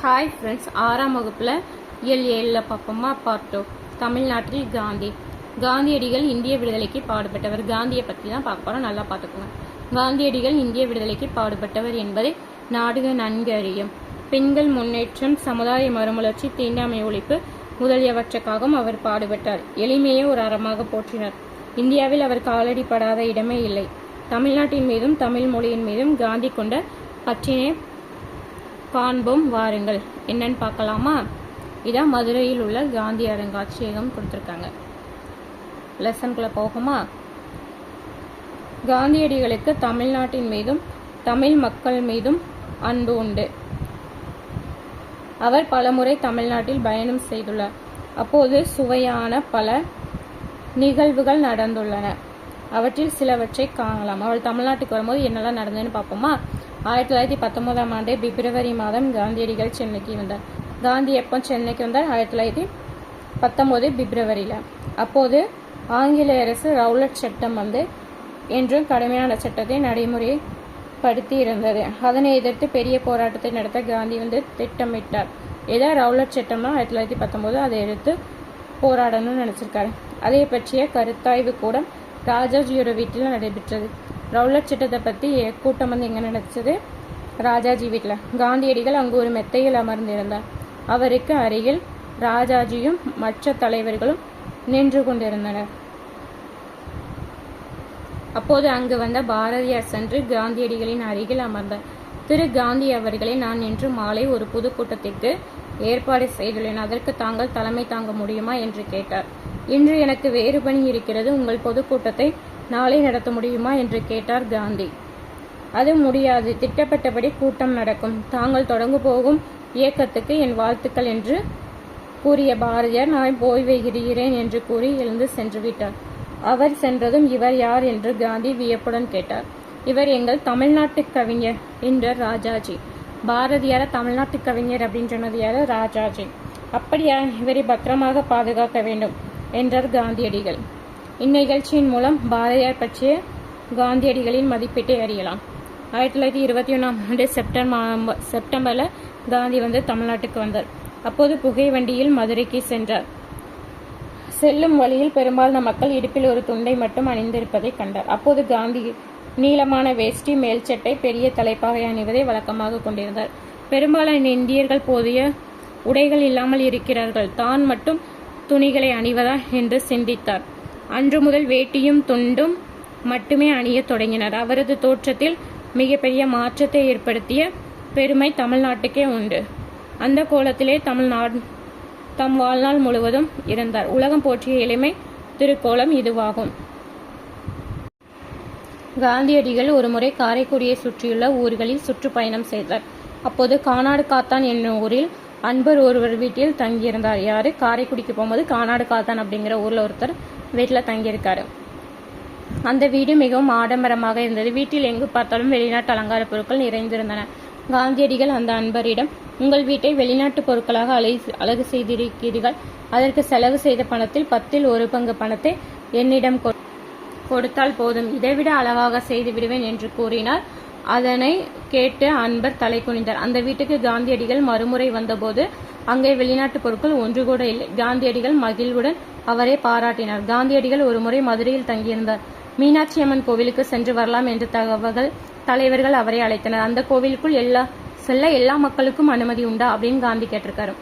Hi friends, 6ஆம் வகுப்பில் இயல் 7ல் பார்ப்போமா? பார்ட் 2. தமிழ்நாட்டில் காந்தியடிகள் இந்திய விடுதலைக்கு பாடுபட்டவர். காந்தியை பற்றி தான் பார்க்க போகிறோம், நல்லா பார்த்துக்கோங்க. காந்தியடிகள் இந்திய விடுதலைக்கு பாடுபட்டவர் என்பதை நாடுக நன்கு அறியும். பெண்கள் முன்னேற்றம், சமுதாய மறுமலர்ச்சி, தீண்டாமை ஒழிப்பு முதலியவற்றுக்காகவும் அவர் பாடுபட்டார். எளிமையை ஒரு அறமாக போற்றினார். இந்தியாவில் அவர் காலடிப்படாத இடமே இல்லை. தமிழ்நாட்டின் மீதும் தமிழ் மொழியின் மீதும் காந்தி கொண்ட பற்றினை காண்போம் வாருங்கள். என்னன்னு பார்க்கலாமா? இதான் மதுரையில் உள்ள காந்தி அருங்காட்சியகம் கொடுத்துருக்காங்க. லெசன்குள்ள போகுமா? காந்தியடிகளுக்கு தமிழ்நாட்டின் மீதும் தமிழ் மக்கள் மீதும் அன்பு உண்டு. அவர் பலமுறை தமிழ்நாட்டில் பயணம் செய்துள்ளார். அப்போது சுவையான பல நிகழ்வுகள் நடந்துள்ளன. அவற்றில் சிலவற்றை காணலாம். அவர் தமிழ்நாட்டுக்கு வரும்போது என்னெல்லாம் நடந்ததுன்னு பார்ப்போமா? 1919ஆம் ஆண்டு பிப்ரவரி மாதம் காந்தியடிகள் சென்னைக்கு வந்தார். காந்தி எப்போ சென்னைக்கு வந்தார்? 1919 பிப்ரவரியில். அப்போது ஆங்கில அரசு ரவுலட் சட்டம் என்றும் கடுமையான சட்டத்தை நடைமுறைப்படுத்தி இருந்தது. அதனை எதிர்த்து பெரிய போராட்டத்தை நடத்த காந்தி திட்டமிட்டார். ஏதோ ரவுலட் சட்டம்னா 1919 அதை எடுத்து போராடணும்னு நினைச்சிருக்காரு. அதை பற்றிய கருத்தாய்வு கூடம் ராஜாஜியோட வீட்டில் நடைபெற்றது. ரவுலட் சட்டத்தை பற்றி கூட்டம் எங்கே நடந்தது? ராஜாஜி வீட்டில். காந்தியடிகள் அங்கு ஒரு மெத்தையில் அமர்ந்திருந்தார். அவருக்கு அருகில் ராஜாஜியும் மற்ற தலைவர்களும் நின்று கொண்டிருந்தனர். அப்போது அங்கு வந்த பாரதியார் சென்று காந்தியடிகளின் அருகில் அமர்ந்தார். திரு காந்தி அவர்களை, நான் இன்று மாலை ஒரு பொதுக்கூட்டத்திற்கு ஏற்பாடு செய்துள்ளேன். அதற்கு தாங்கள் தலைமை தாங்க முடியுமா என்று கேட்டார். இன்று எனக்கு வேறு பணி இருக்கிறது. உங்கள் பொதுக்கூட்டத்தை நாளை நடத்த முடியுமா என்று கேட்டார் காந்தி. அது முடியாது. திட்டப்பட்டபடி கூட்டம் நடக்கும். தாங்கள் தொடங்கு போகும் இயக்கத்துக்கு என் வாழ்த்துக்கள் என்று கூறிய பாரதியார், நான் போய்விடுகிறேன் என்று கூறி எழுந்து சென்று விட்டார். அவர் சென்றதும், இவர் யார் என்று காந்தி வியப்புடன் கேட்டார். இவர் எங்கள் தமிழ்நாட்டு கவிஞர் என்றார் ராஜாஜி. பாரதியார தமிழ்நாட்டு கவிஞர் அப்படின்னு சொன்னது யாரு? ராஜாஜி. அப்படியா? இவரை பத்திரமாக பாதுகாக்க வேண்டும் என்றார் காந்தியடிகள். இந்நிகழ்ச்சியின் மூலம் பாரதியார் பற்றிய காந்தியடிகளின் மதிப்பீட்டை அறியலாம். 1921ஆம் ஆண்டு செப்டம்பரில் காந்தி தமிழ்நாட்டுக்கு வந்தார். அப்போது புகை வண்டியில் மதுரைக்கு சென்றார். செல்லும் வழியில் பெரும்பாலான மக்கள் இடுப்பில் ஒரு துண்டை மட்டும் அணிந்திருப்பதை கண்டார். அப்போது காந்தி நீளமான வேஷ்டி, மேல்சட்டை, பெரிய தலைப்பாகை அணிவதை வழக்கமாக கொண்டிருந்தார். பெரும்பாலான இந்தியர்கள் போதிய உடைகள் இல்லாமல் இருக்கிறார்கள், தான் மட்டும் துணிகளை அணிவதா என்று சிந்தித்தார். அன்று முதல் வேட்டியும் துண்டும் மட்டுமே அணிய தொடங்கினார். அவரது தோற்றத்தில் மிகப்பெரிய மாற்றத்தை ஏற்படுத்திய பெருமை தமிழ்நாட்டுக்கே உண்டு. அந்த கோலத்திலே தம் வாழ்நாள் முழுவதும் இருந்தார். உலகம் போற்றிய எளிமை திருக்கோலம் இதுவாகும். காந்தியடிகள் ஒருமுறை காரைக்குடியை சுற்றியுள்ள ஊர்களில் சுற்றுப்பயணம் செய்தார். அப்போது கானாடு காத்தான் என்னும் ஊரில் அன்பர் ஒருவர் வீட்டில் தங்கியிருந்தார். யாரு? காரைக்குடிக்கு போகும்போது கானாடு காத்தான் அப்படிங்கிற ஊர்ல ஒருத்தர் வீட்டில் தங்கியிருக்காரு. அந்த வீடு மிகவும் ஆடம்பரமாக இருந்தது. வீட்டில் எங்கு பார்த்தாலும் வெளிநாட்டு அலங்கார பொருட்கள் நிறைந்திருந்தன. காந்தியடிகள் அந்த அன்பரிடம், உங்கள் வீட்டை வெளிநாட்டு பொருட்களாக அழகு செய்திருக்கிறீர்கள். அதற்கு செலவு செய்த பணத்தில் 10ல் 1 பங்கு பணத்தை என்னிடம் கொடுத்தால் போதும், இதைவிட அழகாக செய்து விடுவேன் என்று கூறினார். அதனை கேட்டு அன்பர் தலை குனிந்தார். அந்த வீட்டுக்கு காந்தியடிகள் மறுமுறை வந்தபோது அங்கே வெளிநாட்டு பொருட்கள் ஒன்று கூட இல்லை. காந்தியடிகள் மகிழ்வுடன் அவரை பாராட்டினார். காந்தியடிகள் ஒரு முறை மதுரையில் தங்கியிருந்தார். மீனாட்சி அம்மன் கோவிலுக்கு சென்று வரலாம் என்று தலைவர்கள் அவரை அழைத்தனர். அந்த கோவிலுக்குள் செல்ல எல்லா மக்களுக்கும் அனுமதி உண்டா அப்படின்னு காந்தி கேட்டிருக்காரு.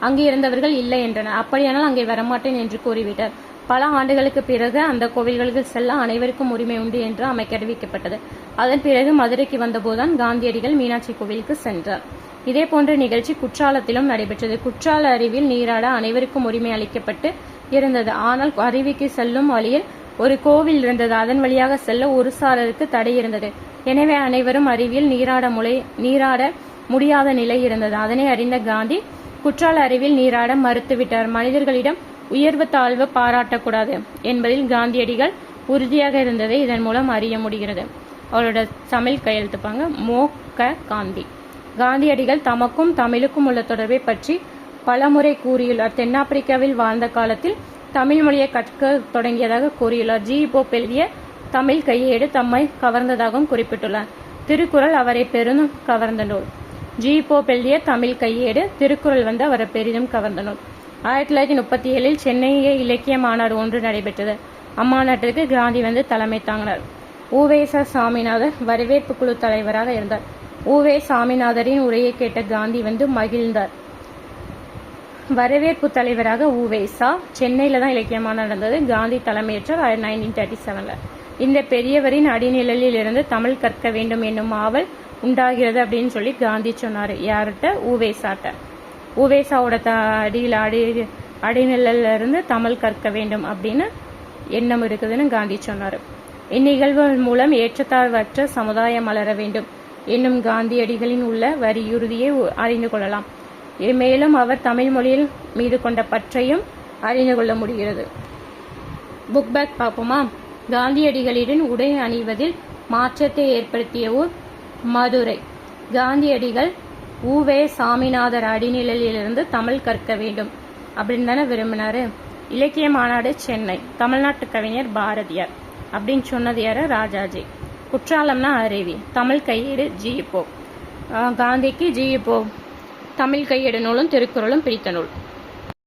அங்கே இருந்தவர்கள் இல்லை என்றனர். அப்படியானால் அங்கே வரமாட்டேன் என்று கூறிவிட்டார். பல ஆண்டுகளுக்கு பிறகு அந்த கோவில்களுக்கு செல்ல அனைவருக்கும் உரிமை உண்டு என்று அமைக்க அறிவிக்கப்பட்டது. அதன் பிறகு மதுரைக்கு வந்தபோதுதான் காந்தியடிகள் மீனாட்சி கோவிலுக்கு சென்றார். இதே போன்ற நிகழ்ச்சி குற்றாலத்திலும் நடைபெற்றது. குற்றால அருவியில் நீராட அனைவருக்கும் உரிமை அளிக்கப்பட்டு இருந்தது. ஆனால் அருவிக்கு செல்லும் வழியில் ஒரு கோவில் இருந்தது. அதன் வழியாக செல்ல ஒரு சாரருக்கு தடை இருந்தது. எனவே அனைவரும் அருவியில் நீராட முடியாத நிலை இருந்தது. அதனை அறிந்த காந்தி குற்றால அருவியில் நீராட மறுத்துவிட்டார். மனிதர்களிடம் உயர்வு தாழ்வு பாராட்டக்கூடாது என்பதில் காந்தியடிகள் உறுதியாக இருந்ததை இதன் மூலம் அறிய முடிகிறது. அவரோட தமிழ் கையெழுத்துப்பாங்க மோக காந்தி. காந்தியடிகள் தமக்கும் தமிழுக்கும் உள்ள தொடர்பை பற்றி பலமுறை கூறியுள்ளார். தென்னாப்பிரிக்காவில் வாழ்ந்த காலத்தில் தமிழ் மொழியை கற்க தொடங்கியதாக கூறியுள்ளார். ஜி. போப் எழுதிய தமிழ் கையேடு தம்மை கவர்ந்ததாகவும் குறிப்பிட்டுள்ளார். திருக்குறள் அவரை பெரும் கவர்ந்த நூல். ஜி போப் எழுதிய தமிழ் கையேடு. திருக்குறள் வந்து அவரை பெரிதும் கவர்ந்த நூல். 1937 சென்னையே இலக்கிய மாநாடு ஒன்று நடைபெற்றது. அம்மாநாட்டிற்கு காந்தி வந்து தலைமை தாங்கினார். உ.வே.ச. சாமிநாதர் வரவேற்பு குழு தலைவராக இருந்தார். உ.வே. சாமிநாதரின் உரையை கேட்ட காந்தி வந்து மகிழ்ந்தார். வரவேற்பு தலைவராக உ.வே.சா. சென்னையில தான் இலக்கியமாக நடந்தது. காந்தி தலைமையேற்றார் 1937. இந்த பெரியவரின் அடிநிழலில் இருந்து தமிழ் கற்க வேண்டும் என்னும் ஆவல் உண்டாகிறது அப்படின்னு சொல்லி காந்தி சொன்னாரு. யார்கிட்ட? உ.வே.சாட்ட. உ.வே.சாவோட அடிநிழல்ல இருந்து தமிழ் கற்க வேண்டும் அப்படின்னு எண்ணம் இருக்குதுன்னு காந்தி சொன்னாரு. இந்நிகழ்வுகள் மூலம் ஏற்றத்தாழ்வற்ற சமுதாயம் மலர வேண்டும் என்னும் காந்தியடிகளின் உள்ள வலியுறுதியை அறிந்து கொள்ளலாம். மேலும் அவர் தமிழ் மொழியில் மீது கொண்ட பற்றையும் அறிந்து கொள்ள முடிகிறது. புக் பேக் பார்ப்போமா? காந்தியடிகளின் உடை அணிவதில் மாற்றத்தை ஏற்படுத்திய ஊர் மதுரை. காந்தியடிகள் உ.வே. சாமிநாதர் அடிநிலையிலிருந்து தமிழ் கற்க வேண்டும் அப்படின்னு தானே விரும்பினாரு. இலக்கிய மாநாடு சென்னை. தமிழ்நாட்டு கவிஞர் பாரதியார் அப்படின்னு சொன்னது யாரு? ராஜாஜி. குற்றாலம்னா அருவி. தமிழ் கையேடு ஜி போப். காந்திக்கு ஜி போப் தமிழ் கையேடு நூலும் திருக்குறளும் பிடித்த நூல்.